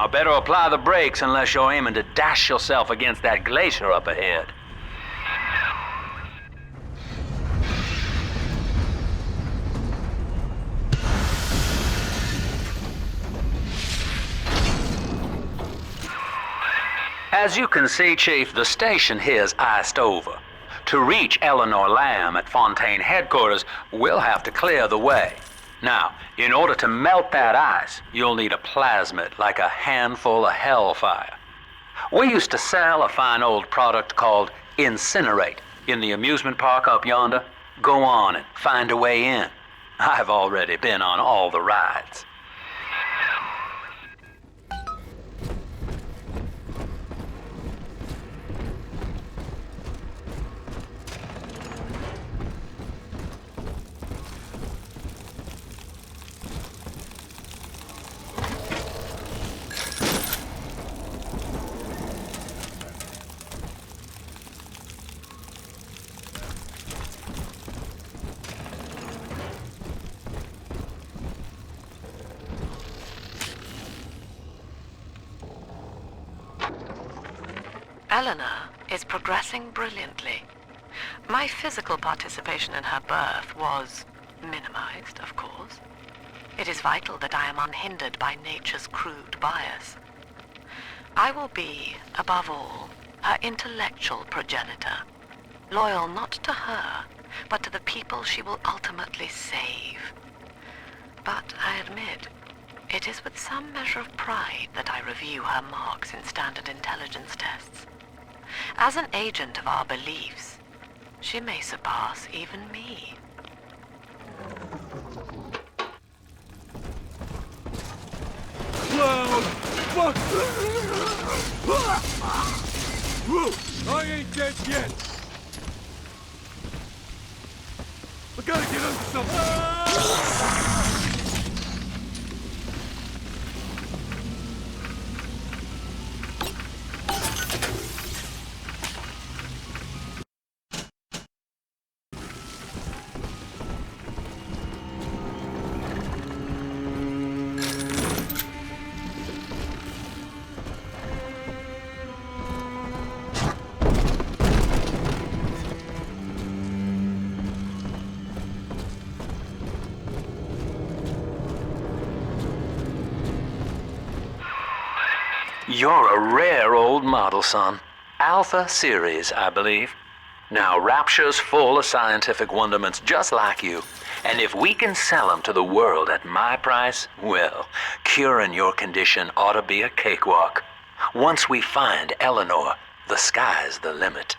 Now, better apply the brakes unless you're aiming to dash yourself against that glacier up ahead. As you can see, Chief, the station here's iced over. To reach Eleanor Lamb at Fontaine headquarters, we'll have to clear the way. Now, in order to melt that ice, you'll need a plasmid, like a handful of hellfire. We used to sell a fine old product called Incinerate in the amusement park up yonder. Go on and find a way in. I've already been on all the rides. Eleanor is progressing brilliantly. My physical participation in her birth was minimized, of course. It is vital that I am unhindered by nature's crude bias. I will be, above all, her intellectual progenitor, loyal not to her, but to the people she will ultimately save. But I admit, it is with some measure of pride that I review her marks in standard intelligence tests. As an agent of our beliefs, she may surpass even me. Cloud! Fuck! I ain't dead yet! I gotta get under something! You're a rare old model, son. Alpha series, I believe. Now, Rapture's full of scientific wonderments just like you. And if we can sell them to the world at my price, well, curing your condition ought to be a cakewalk. Once we find Eleanor, the sky's the limit.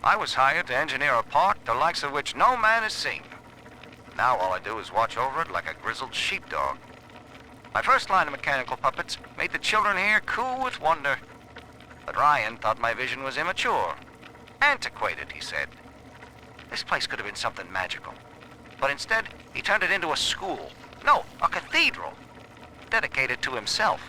I was hired to engineer a park the likes of which no man has seen. Now all I do is watch over it like a grizzled sheepdog. My first line of mechanical puppets made the children here coo with wonder. But Ryan thought my vision was immature. Antiquated, he said. This place could have been something magical. But instead, he turned it into a school. No, a cathedral. Dedicated to himself.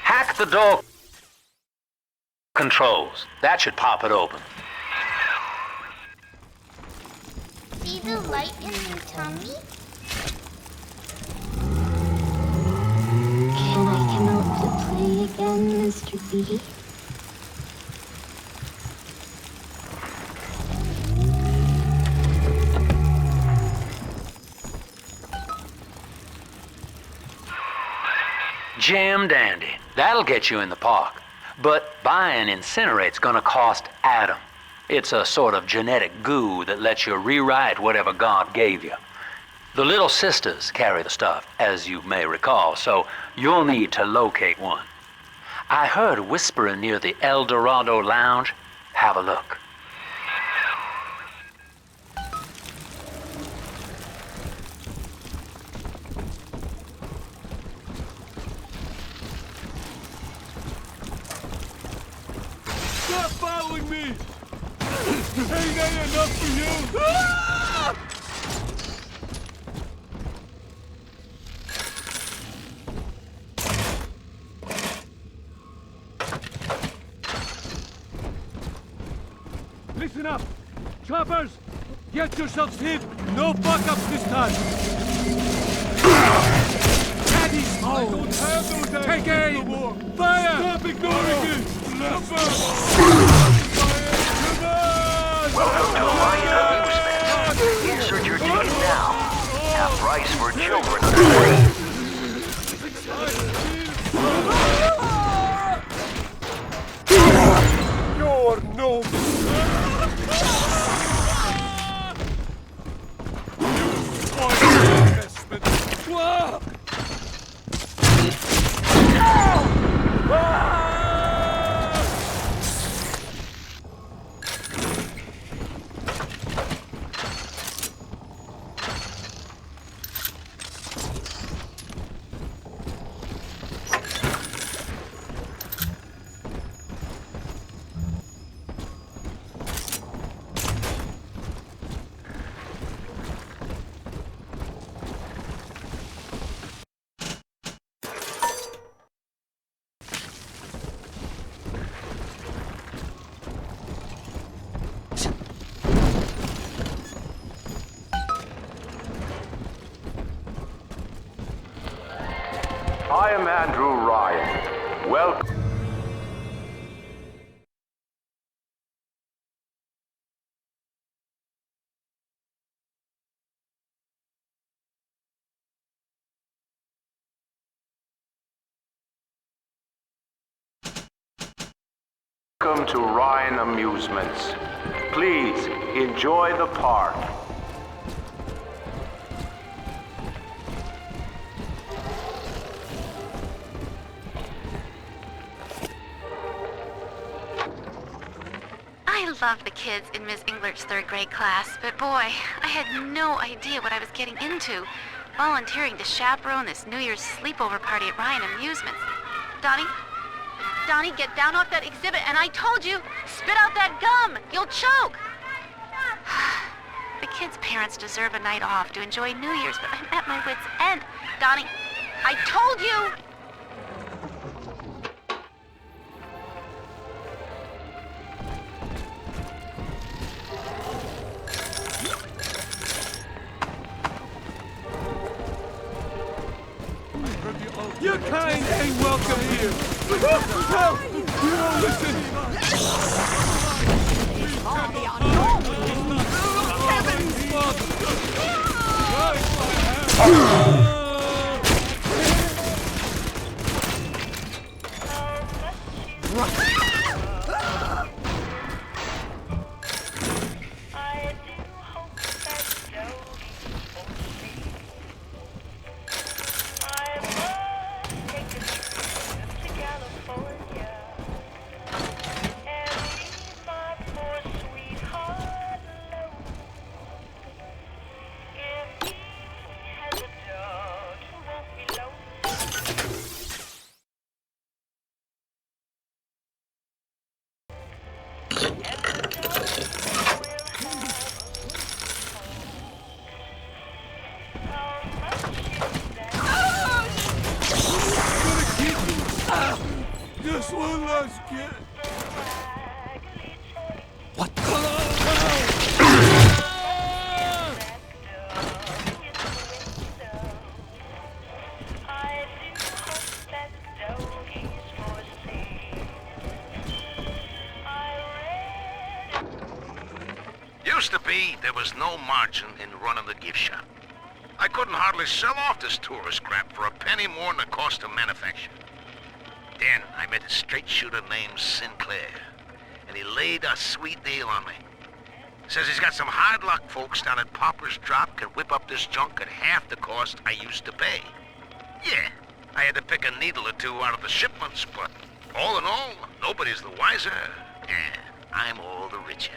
Hack the door controls. That should pop it open. See the light in your tummy? Can I come out to play again, Mr. B? Jam dandy. That'll get you in the park. But buying Incinerate's gonna cost Adam. It's a sort of genetic goo that lets you rewrite whatever God gave you. The Little Sisters carry the stuff, as you may recall, so you'll need to locate one. I heard whispering near the El Dorado Lounge. Have a look. Stop following me! Ain't that enough for you? Ah! Listen up! Choppers! Get yourselves hid! No fuck-ups this time! Daddy's home! I don't have those Take aim! No more. Fire! Stop ignoring me! Welcome to Ryan Amusement. Insert your ticket now. Half price for children under 3. You're no... I am Andrew Ryan. Welcome. Welcome to Ryan Amusements. Please enjoy the park. I love the kids in Miss Englert's 3rd grade class, but boy, I had no idea what I was getting into. Volunteering to chaperone this New Year's sleepover party at Ryan Amusements. Donnie, get down off that exhibit, and I told you, spit out that gum! You'll choke! The kids' parents deserve a night off to enjoy New Year's, but I'm at my wit's end. Donnie, I told you! Your kind ain't welcome here! Help! You don't listen! Just one last kid. What? Used to be, there was no margin in running the gift shop. I couldn't hardly sell off this tourist crap for a penny more than the cost of manufacture. Then I met a straight shooter named Sinclair, and he laid a sweet deal on me. Says he's got some hard luck folks down at Pauper's Drop can whip up this junk at half the cost I used to pay. Yeah, I had to pick a needle or two out of the shipments, but all in all, nobody's the wiser, and I'm all the richer.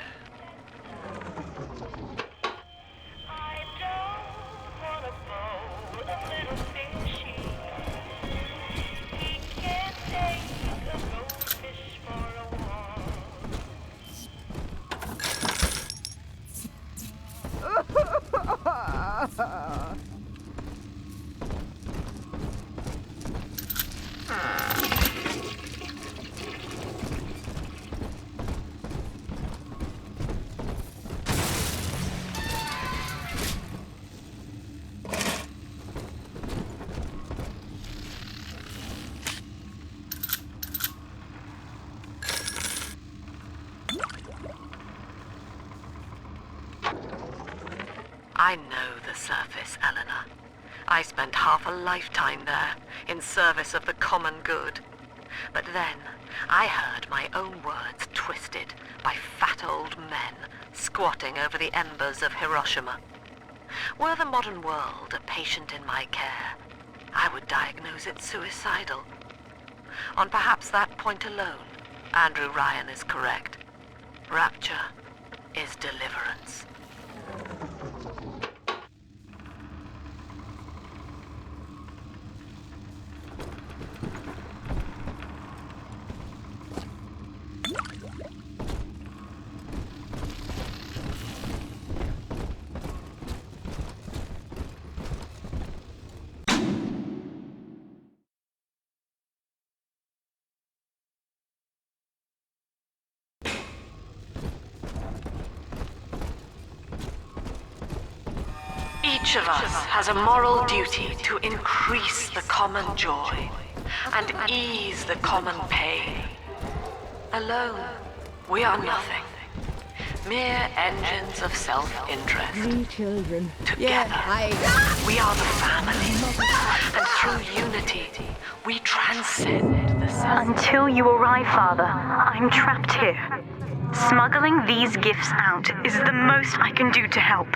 I know the surface, Eleanor. I spent half a lifetime there, in service of the common good. But then, I heard my own words twisted by fat old men squatting over the embers of Hiroshima. Were the modern world a patient in my care, I would diagnose it suicidal. On perhaps that point alone, Andrew Ryan is correct. Rapture is deliverance. Each of us has a moral duty to increase the common joy and ease the common pain. Alone, we are nothing. Mere engines of self-interest. 3 children. Together, we are the family. And through unity, we transcend the self. Until you arrive, Father, I'm trapped here. Smuggling these gifts out is the most I can do to help.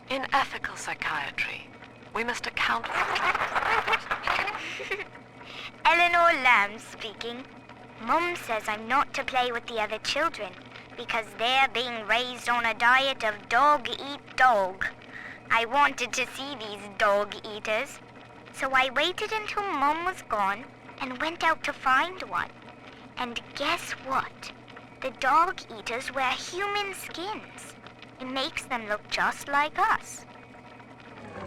In ethical psychiatry, we must account for... Eleanor Lamb speaking. Mum says I'm not to play with the other children because they're being raised on a diet of dog-eat-dog. I wanted to see these dog-eaters, so I waited until Mum was gone and went out to find one. And guess what? The dog-eaters wear human skins. It makes them look just like us. I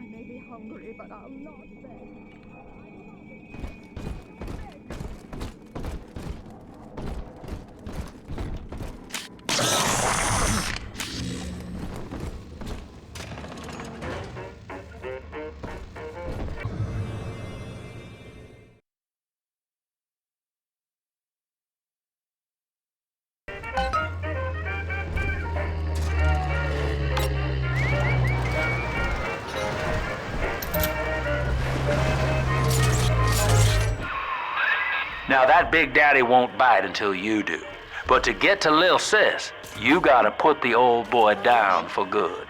may be hungry, but I'll not beg. Now that Big Daddy won't bite until you do. But to get to Lil Sis, you gotta put the old boy down for good.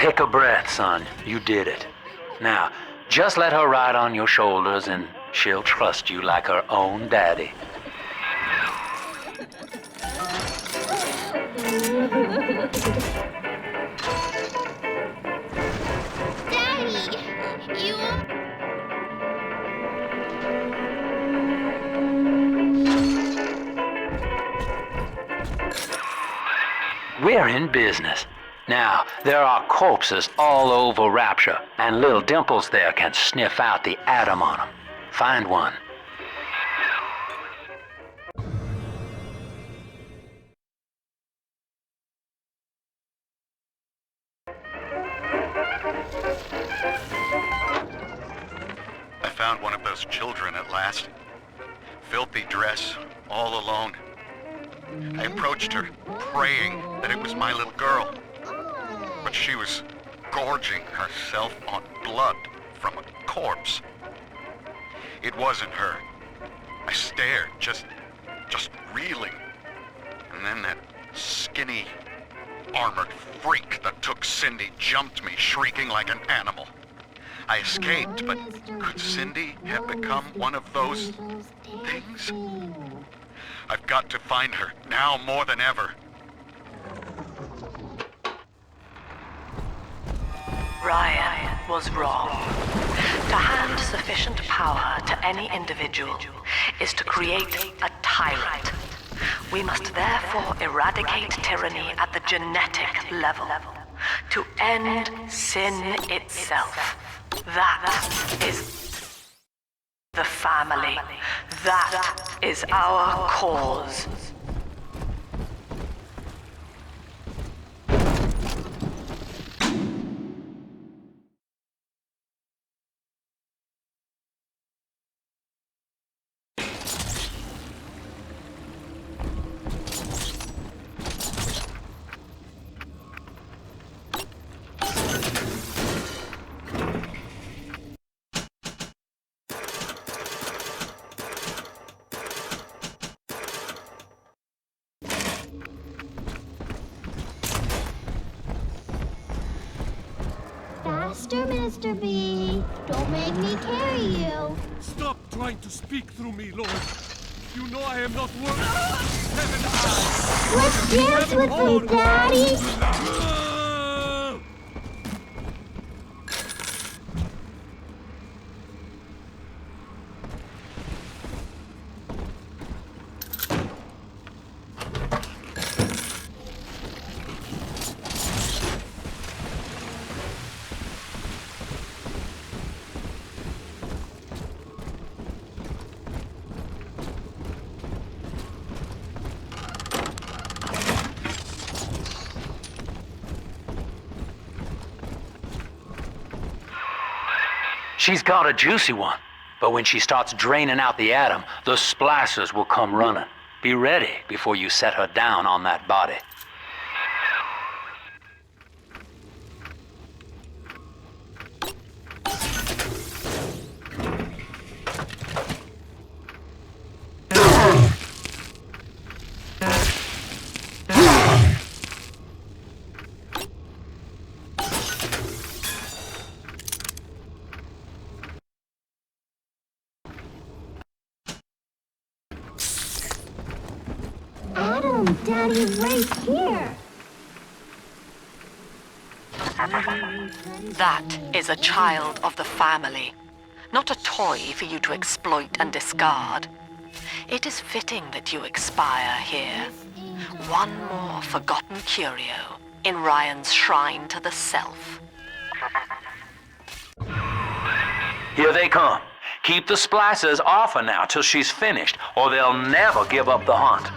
Take a breath, son. You did it. Now, just let her ride on your shoulders and she'll trust you like her own daddy. Daddy, you... We're in business. Now, there are corpses all over Rapture, and little Dimples there can sniff out the atom on them. Find one. I found one of those children at last. Filthy dress, all alone. I approached her, praying that it was my little girl. But she was gorging herself on blood from a corpse. It wasn't her. I stared, just reeling. And then that skinny, armored freak that took Cindy jumped me, shrieking like an animal. I escaped, but could Cindy have become one of those things? I've got to find her, now more than ever. Ryan was wrong. To hand sufficient power to any individual is to create a tyrant. We must therefore eradicate tyranny at the genetic level, to end sin itself. That is the family. That is our cause. Faster, Mr. B. Don't make me carry you. Stop trying to speak through me, Lord. You know I am not worth 7 eyes. Let's dance with me, Daddy. She's got a juicy one, but when she starts draining out the atom, the splicers will come running. Be ready before you set her down on that body. Daddy's right here. That is a child of the family, not a toy for you to exploit and discard. It is fitting that you expire here. One more forgotten curio in Ryan's shrine to the self. Here they come. Keep the splicers off her now till she's finished, or they'll never give up the hunt.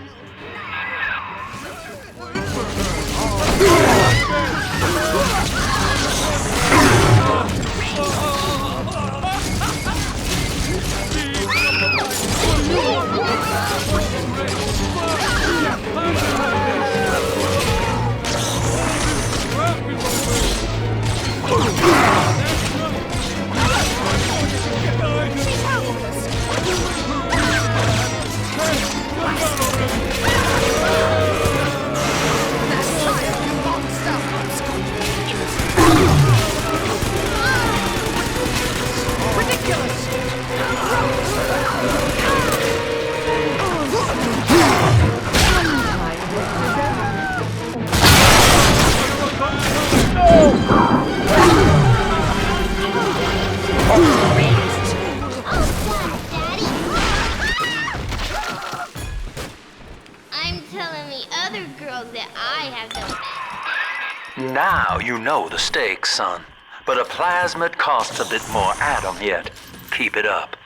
Now you know the stakes, son. But a plasmid costs a bit more atom yet. Keep it up.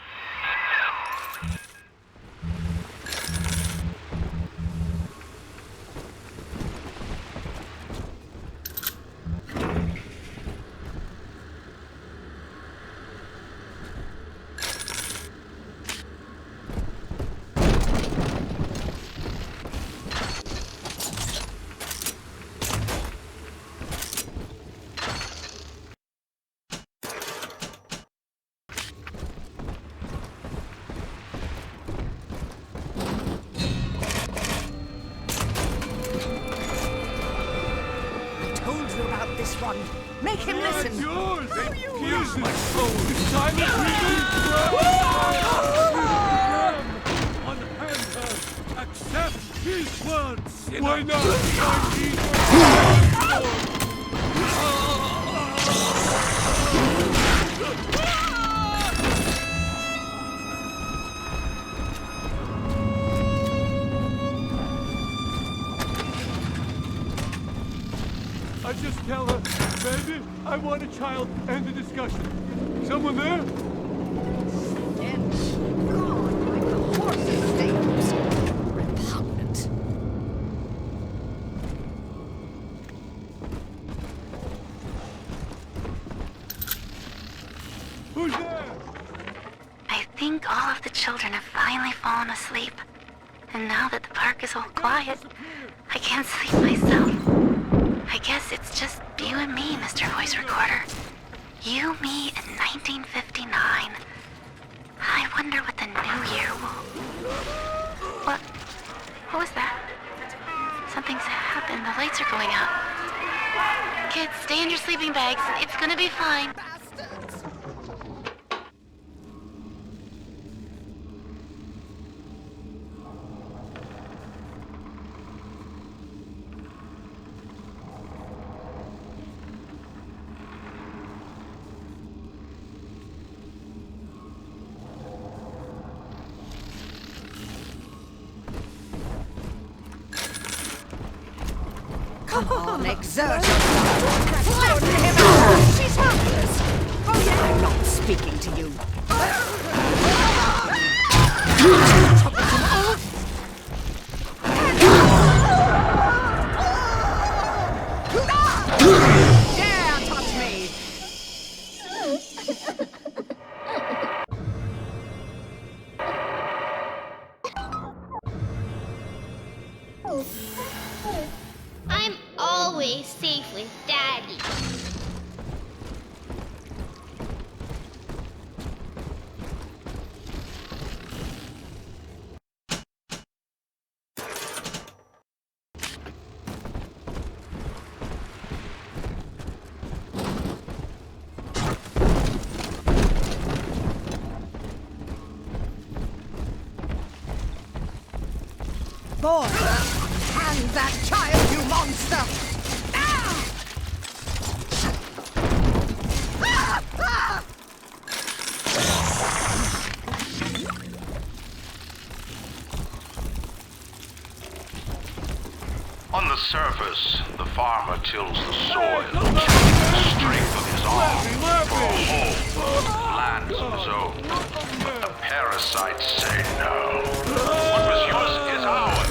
This one. Make him listen. It's yours. Use my soul. It's time to on hand. Accept his words. Why not? I just tell her, baby, I want a child, end the discussion. Someone there? Stench. God, like the horse's nails. Repugnant. Who's there? I think all of the children have finally fallen asleep. And now that the park is all quiet, I can't sleep myself. I guess it's just you and me, Mr. Voice Recorder. You, me, and 1959. I wonder what the new year will... What was that? Something's happened. The lights are going out. Kids, stay in your sleeping bags. It's gonna be fine. Come on, exert yourself. Flatten him out. She's helpless. Oh, yeah. I'm not speaking to you. Dare touch me. I'm always safe with Daddy. Boy, hand that child, you monster! On the surface, the farmer tills the soil, choosing the strength of his arm for a home, lands of his own. But the parasites say no. What was yours is ours.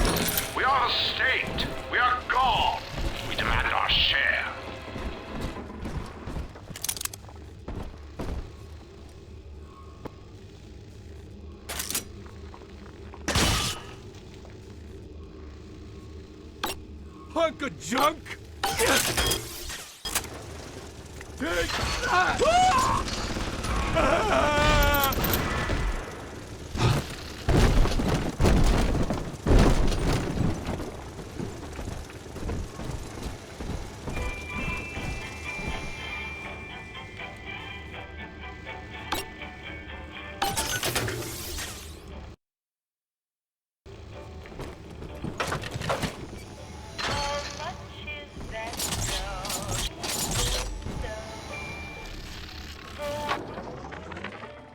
We are the state. We are God. We demand our share. Hunk of junk? Take that!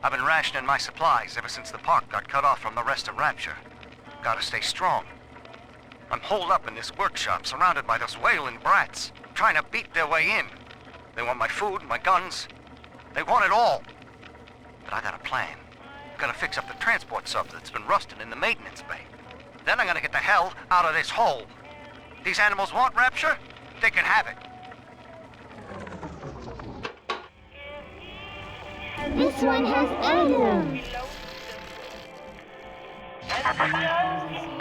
I've been rationing my supplies ever since the park got cut off from the rest of Rapture. Gotta stay strong. I'm holed up in this workshop, surrounded by those wailing brats. trying to beat their way in. They want my food, my guns. They want it all. But I got a plan. Gotta fix up the transport sub that's been rusting in the maintenance bay. Then I'm gonna get the hell out of this hole. These animals want rapture? They can have it. This one has Adam.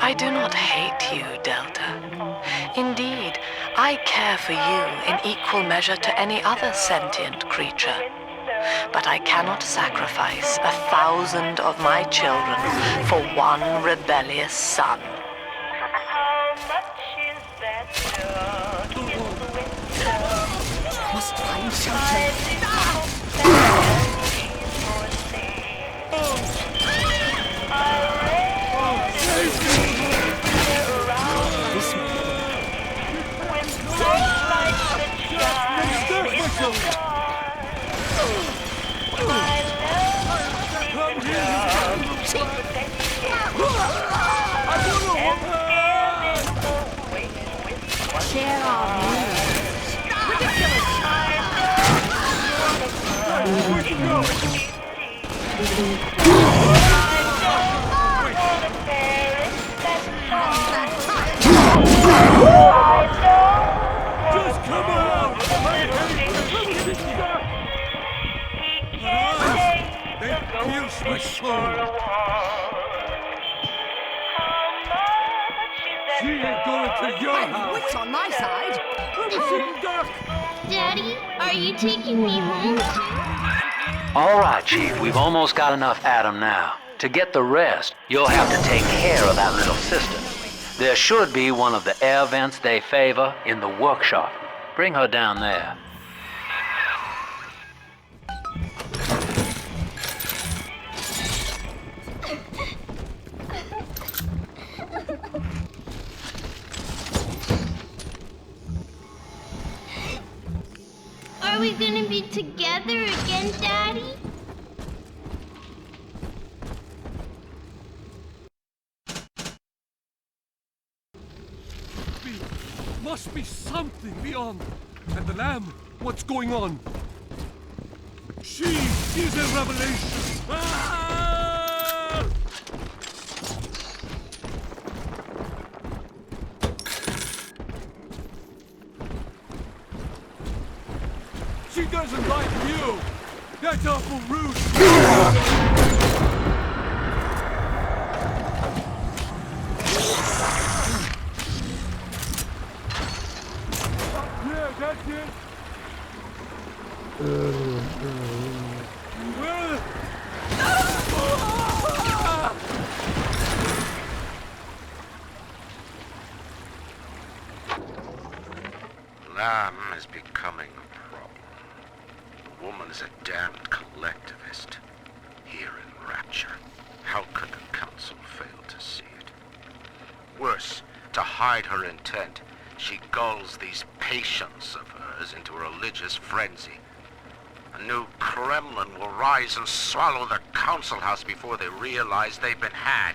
I do not hate you, Delta. Indeed, I care for you in equal measure to any other sentient creature. But I cannot sacrifice 1,000 of my children for one rebellious son. Must find shelter. Share our Just come out! They pierce my soul. She ain't going to your house. Wits on my side. Daddy, are you taking me home? All right, Chief, we've almost got enough Adam now. To get the rest, you'll have to take care of that little sister. There should be one of the air vents they favor in the workshop. Bring her down there. Are we gonna be together again, Daddy? Must be something beyond. And the lamb, what's going on? She is a revelation. Ah! She doesn't like you. That's awful rude. Yeah, that's it. Lamb is becoming a problem. The woman is a damned collectivist. Here in Rapture, how could the council fail to see it? Worse, to hide her intent, she gulls these patients of hers into a religious frenzy. A new Kremlin will rise and swallow the council house before they realize they've been had.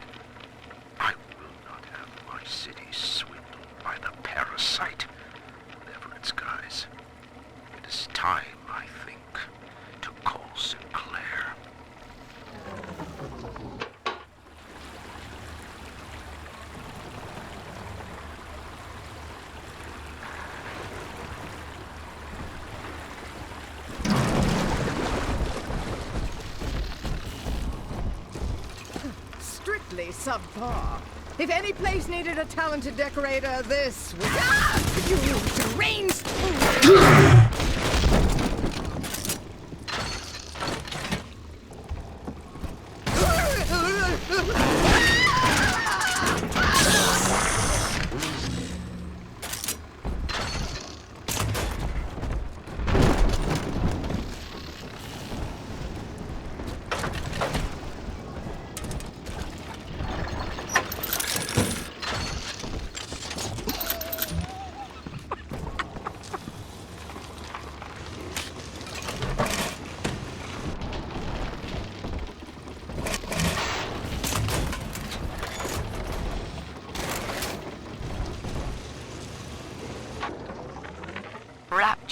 I will not have my city swindled by the parasite, whatever its guise. It is time, I think, to call Sinclair. Strictly subpar. If any place needed a talented decorator, this was... Ah! You deranged fool!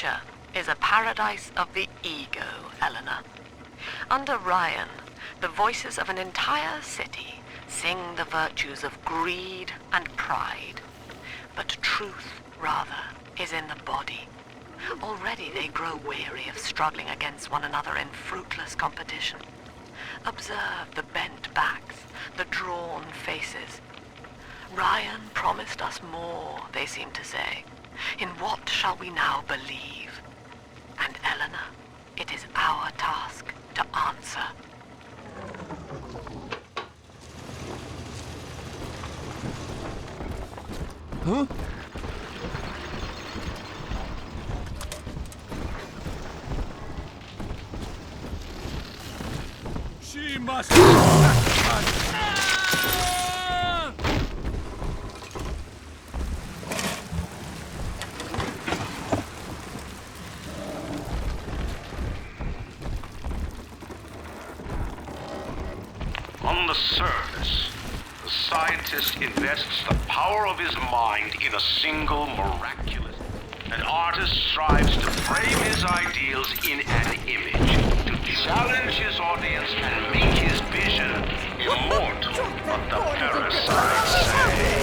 future is a paradise of the ego, Eleanor. Under Ryan, the voices of an entire city sing the virtues of greed and pride. But truth, rather, is in the body. Already they grow weary of struggling against one another in fruitless competition. Observe the bent backs, the drawn faces. Ryan promised us more, they seem to say. In what shall we now believe? And Eleanor, it is our task to answer. Huh? She must be sacrificed. On the surface, the scientist invests the power of his mind in a single miraculous. An artist strives to frame his ideals in an image, to challenge his audience and make his vision immortal. But the parasites say,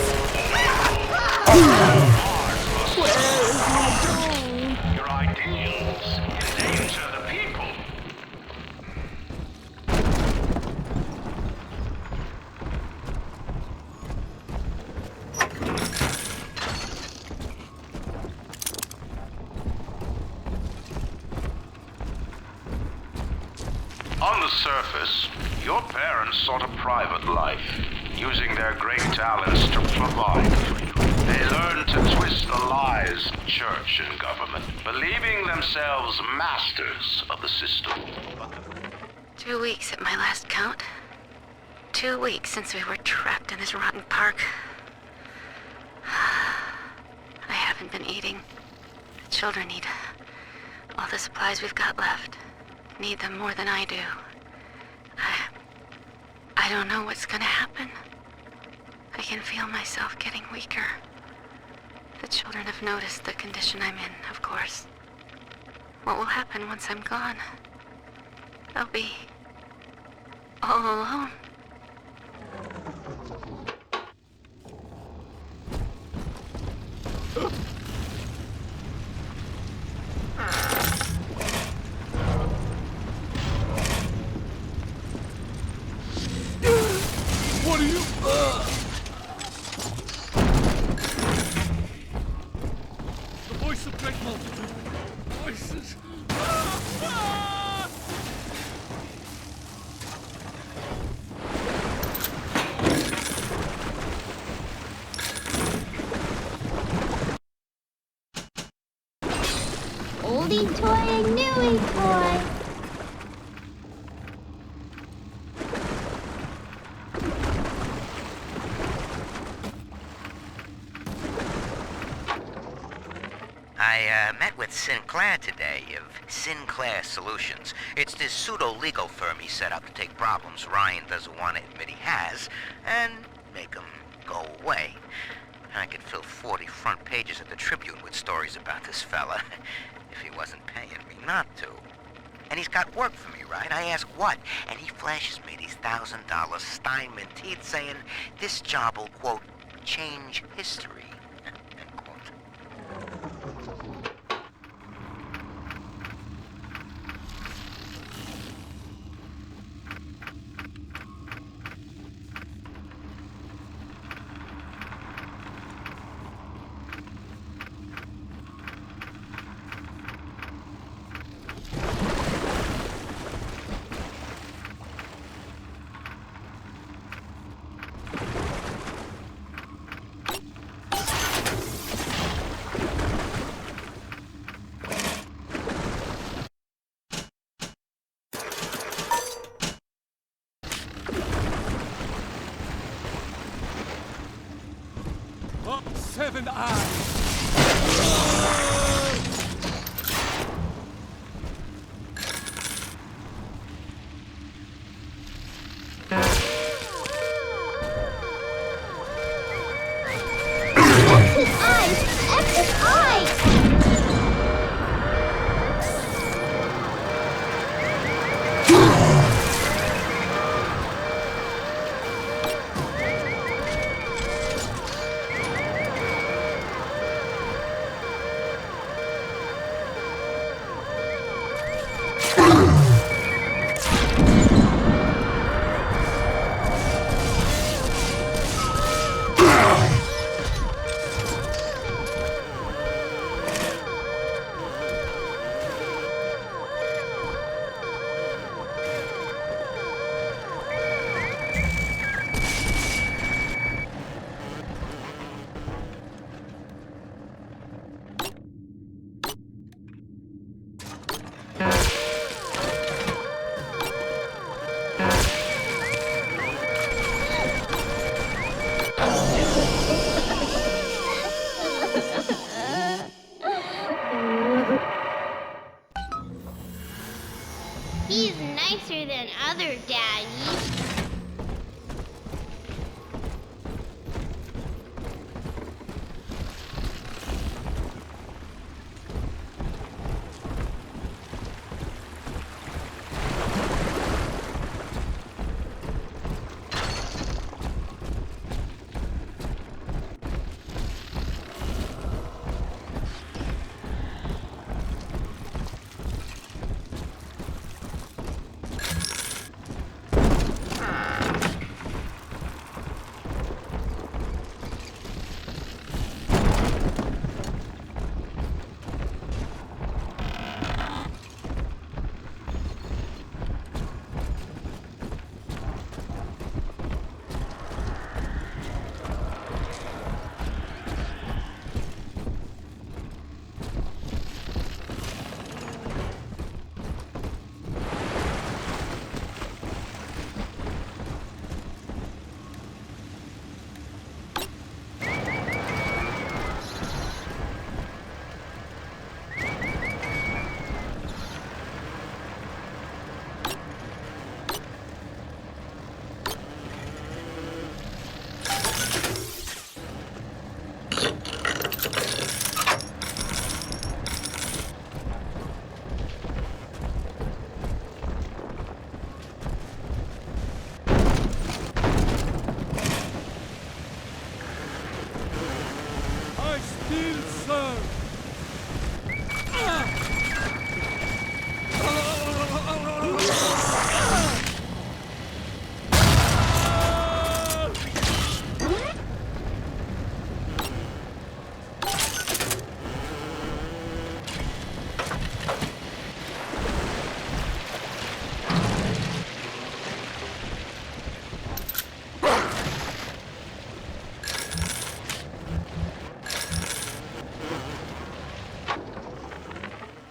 your ideals endanger the people. On the surface, your parents sought a private life, using their great talents to provide for you. They learned to twist the lies of church and government, believing themselves masters of the system. 2 weeks at my last count. 2 weeks since we were trapped in this rotten park. I haven't been eating. The children need all the supplies we've got left. Need them more than I do. I don't know what's gonna happen. I can feel myself getting weaker. The children have noticed the condition I'm in, of course. What will happen once I'm gone? I'll be all alone. What are you? The voice of great multitude. Voices. Oldie toy and newie toy. I met with Sinclair today of Sinclair Solutions. It's this pseudo-legal firm he set up to take problems Ryan doesn't want to admit he has and make them go away. I could fill 40 front pages of the Tribune with stories about this fella if he wasn't paying me not to. And he's got work for me, right? I ask what? And he flashes me these $1,000 Steinman teeth saying this job will, quote, change history, end quote. Oh, 7 eyes. Exit eyes! Exit eyes! other daddies.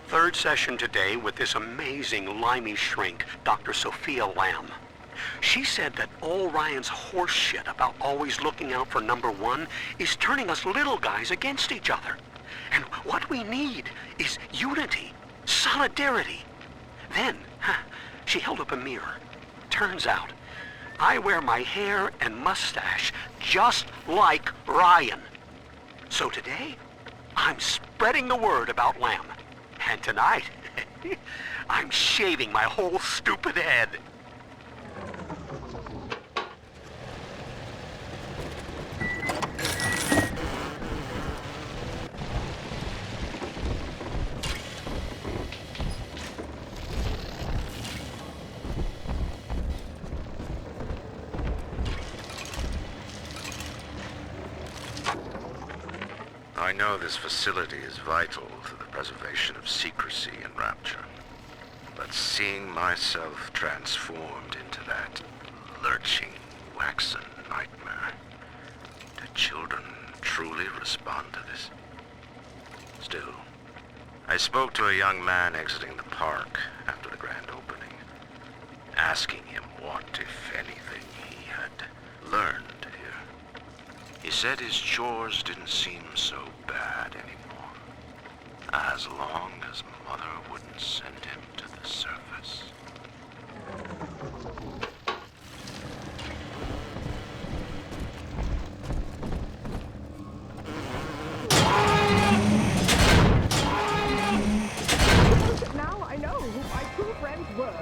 Third session today with this amazing limey shrink, Dr. Sophia Lamb. She said that all Ryan's horse shit about always looking out for number one is turning us little guys against each other. And what we need is unity, solidarity. Then, she held up a mirror. Turns out, I wear my hair and mustache just like Ryan. So today, I'm spreading the word about Lamb. And tonight, I'm shaving my whole stupid head. I know this facility is vital to the preservation of secrecy and rapture, but seeing myself transformed into that lurching, waxen nightmare, do children truly respond to this? Still, I spoke to a young man exiting the park after the grand opening, asking him what, if anything, he had learned here. He said his chores didn't seem so bad anymore, as long as Mother wouldn't send him to the surface. Now I know who my true friends were.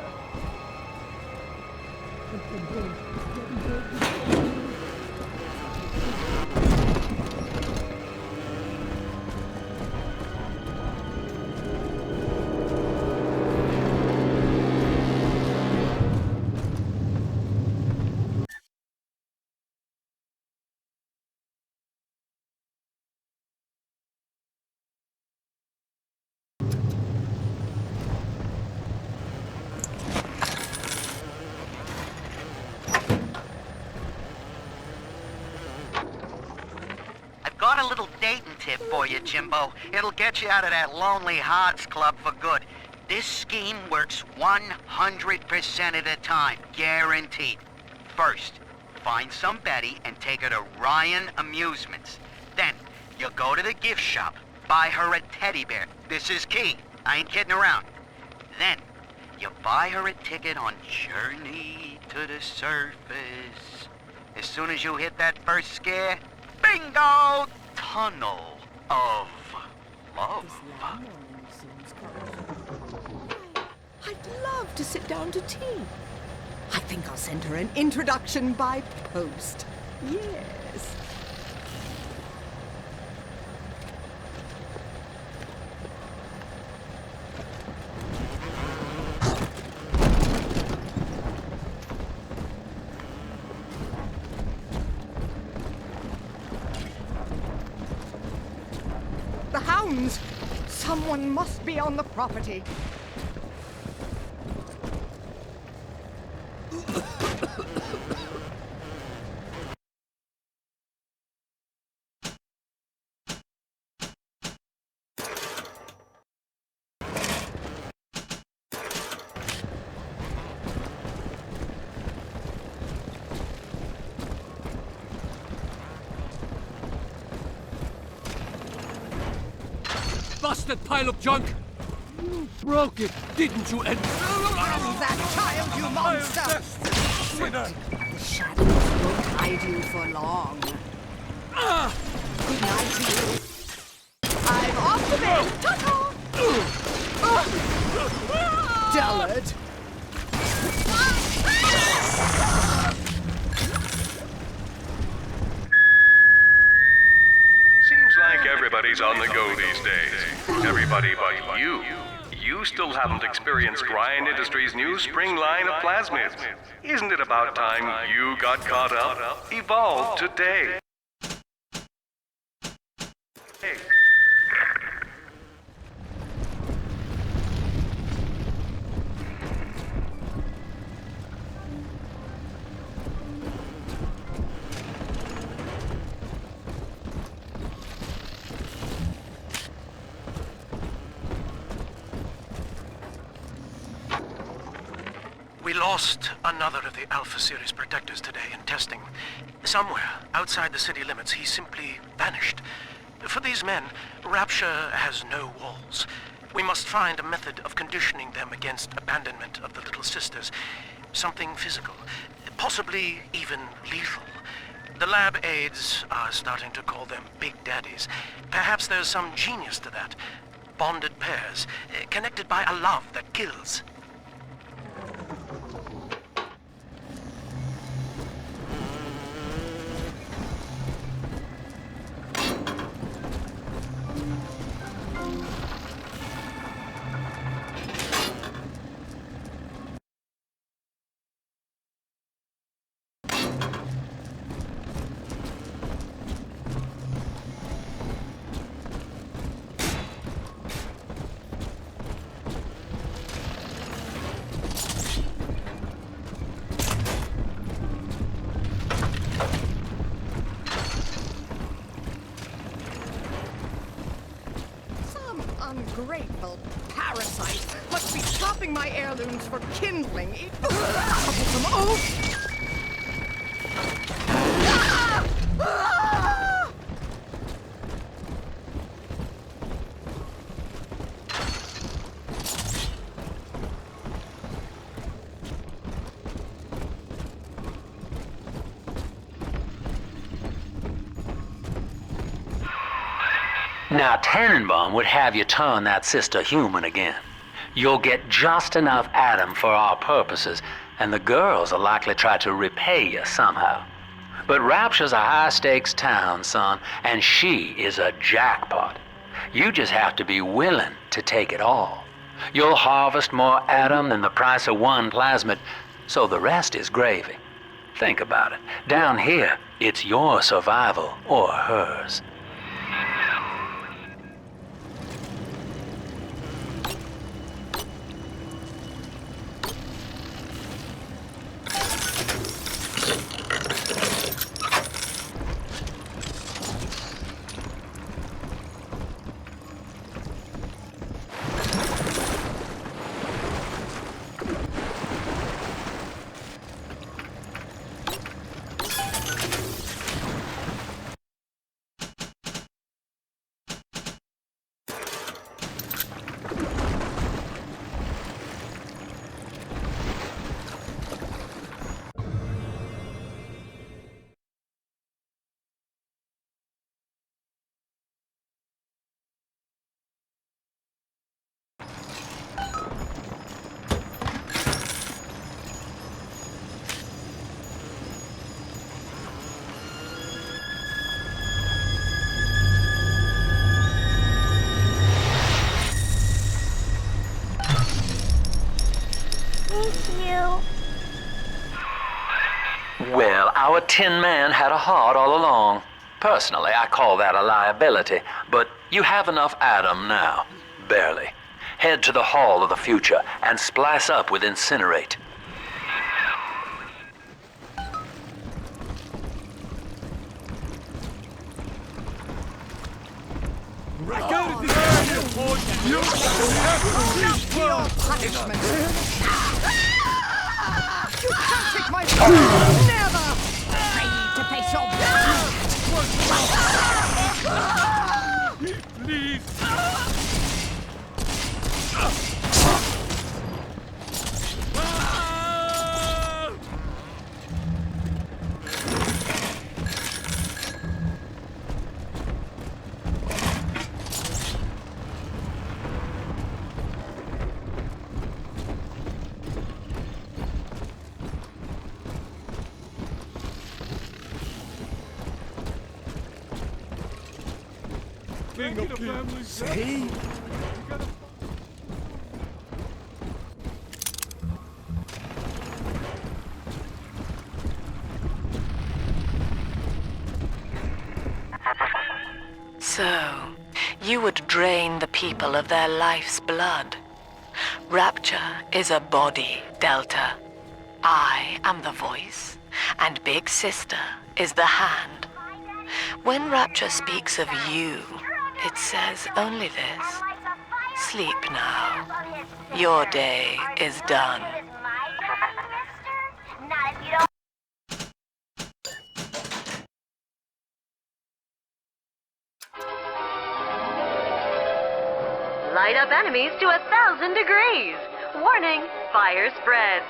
Got a little dating tip for you, Jimbo. It'll get you out of that lonely hearts club for good. This scheme works 100% of the time, guaranteed. First, find some Betty and take her to Ryan Amusements. Then, you go to the gift shop, buy her a teddy bear. This is key. I ain't kidding around. Then, you You buy her a ticket on Journey to the Surface. As soon as you hit that first scare, bingo! Tunnel of love. I'd love to sit down to tea. I think I'll send her an introduction by post. Yes. The hounds! Someone must be on the property. Busted pile of junk! You broke it, didn't you, Ed? That child, you monster! Sinner! The shadows won't hide you for long. Good night to you. I'm off to bed! Ta-ta! Dullard! Seems like everybody's on the go these days. Everybody but you. You still haven't experienced Ryan Industries' new spring line of plasmids. Isn't it about time you got caught up? Evolved today. Hey. We lost another of the Alpha Series protectors today in testing. Somewhere outside the city limits, he simply vanished. For these men, Rapture has no walls. We must find a method of conditioning them against abandonment of the Little Sisters. Something physical, possibly even lethal. The lab aides are starting to call them Big Daddies. Perhaps there's some genius to that. Bonded pairs, connected by a love that kills. Ungrateful parasite must be chopping my heirlooms for kindling. Now, Tannenbaum would have you turn that sister human again. You'll get just enough Adam for our purposes, and the girls will likely try to repay you somehow. But Rapture's a high-stakes town, son, and she is a jackpot. You just have to be willing to take it all. You'll harvest more Adam than the price of one plasmid, so the rest is gravy. Think about it. Down here, it's your survival or hers. Well, our Tin Man had a heart all along. Personally, I call that a liability, but you have enough Adam now. Barely. Head to the Hall of the Future and splice up with Incinerate. Punishment. You can't take my blood! Never! Ready to face your Please! See? So, you would drain the people of their life's blood. Rapture is a body, Delta. I am the voice, and Big Sister is the hand. When Rapture speaks of you, it says only this. Sleep now. Your day is done. Light up enemies to 1,000 degrees. Warning, fire spreads.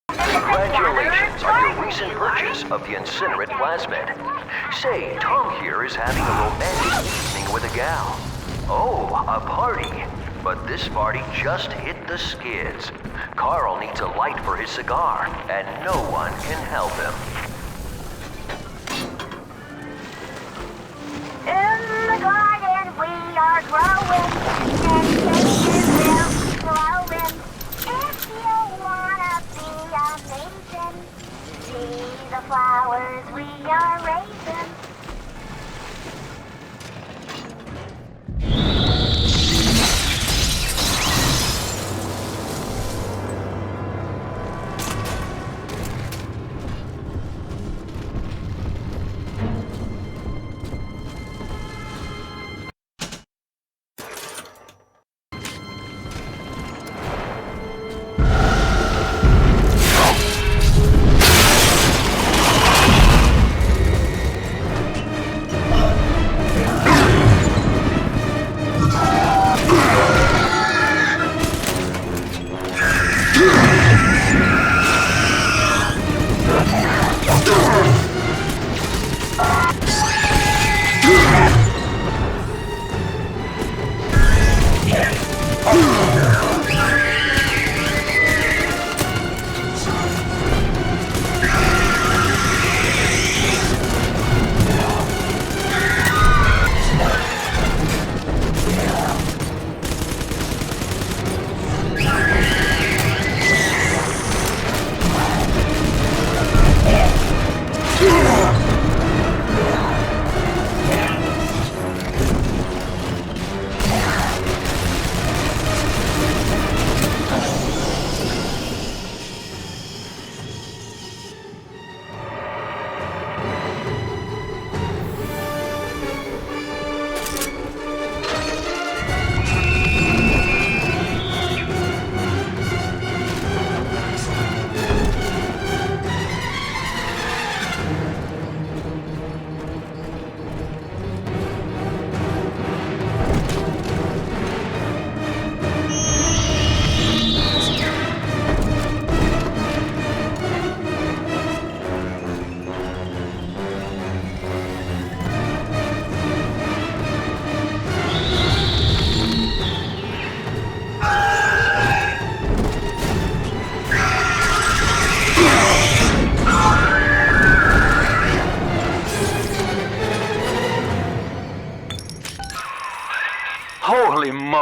Congratulations on your recent purchase of the Incinerate Plasmid. Say, Tom here is having a romantic evening with a gal. Oh, a party. But this party just hit the skids. Carl needs a light for his cigar, and no one can help him. In the garden we are growing, and changes will be flowing. If you wanna be amazing, see the flowers we are raising.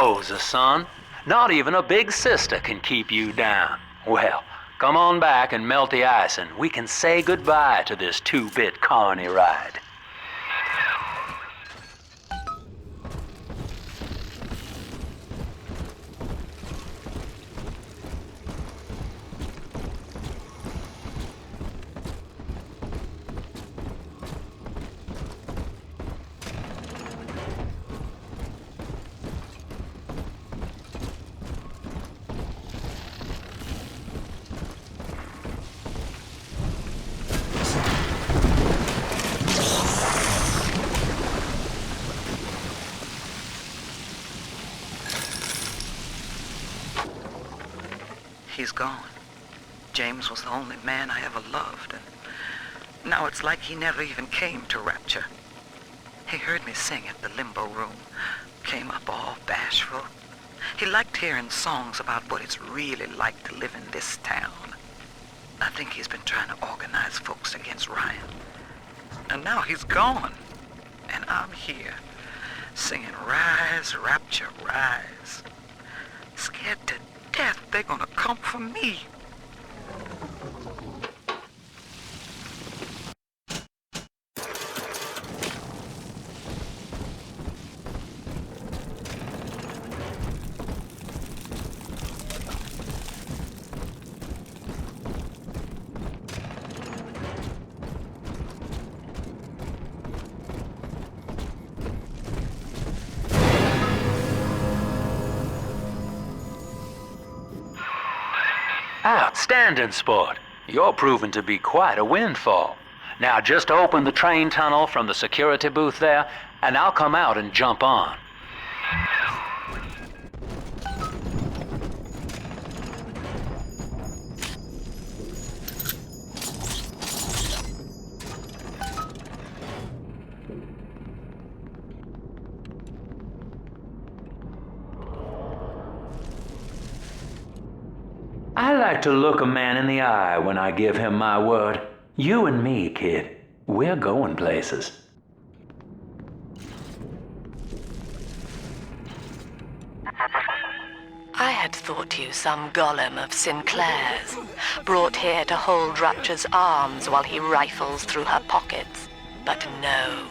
Moses, son. Not even a big sister can keep you down. Well, come on back and melt the ice and we can say goodbye to this 2-bit carny ride. He's gone. James was the only man I ever loved, and now it's like he never even came to Rapture. He heard me sing at the limbo room, came up all bashful. He liked hearing songs about what it's really like to live in this town. I think he's been trying to organize folks against Ryan. And now he's gone, and I'm here, singing Rise, Rapture, Rise. Scared to death they're gonna come for me. Outstanding, sport. You're proving to be quite a windfall. Now just open the train tunnel from the security booth there, and I'll come out and jump on. I like to look a man in the eye when I give him my word. You and me, kid, we're going places. I had thought you some golem of Sinclair's, brought here to hold Rapture's arms while he rifles through her pockets. But no,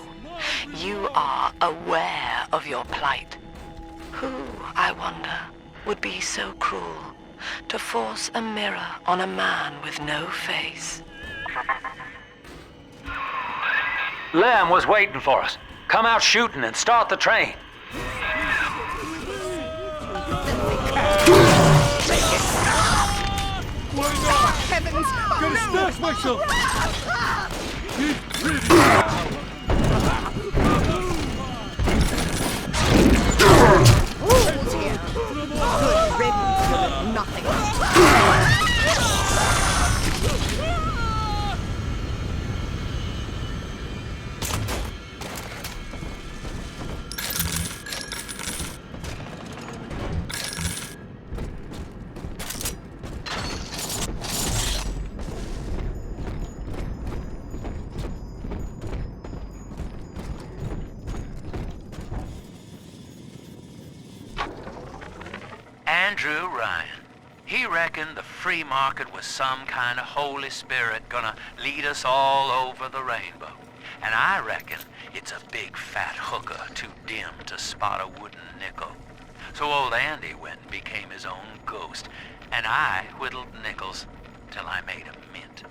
you are aware of your plight. Who, I wonder, would be so cruel to force a mirror on a man with no face? Lamb was waiting for us. Come out shooting and start the train. Why not? Heavens! Gotta smash myself! Get pretty Oh dear! Good riddance to nothing. Andrew Ryan. He reckoned the free market was some kind of Holy Spirit gonna lead us all over the rainbow. And I reckon it's a big fat hooker too dim to spot a wooden nickel. So old Andy went and became his own ghost, and I whittled nickels till I made a mint.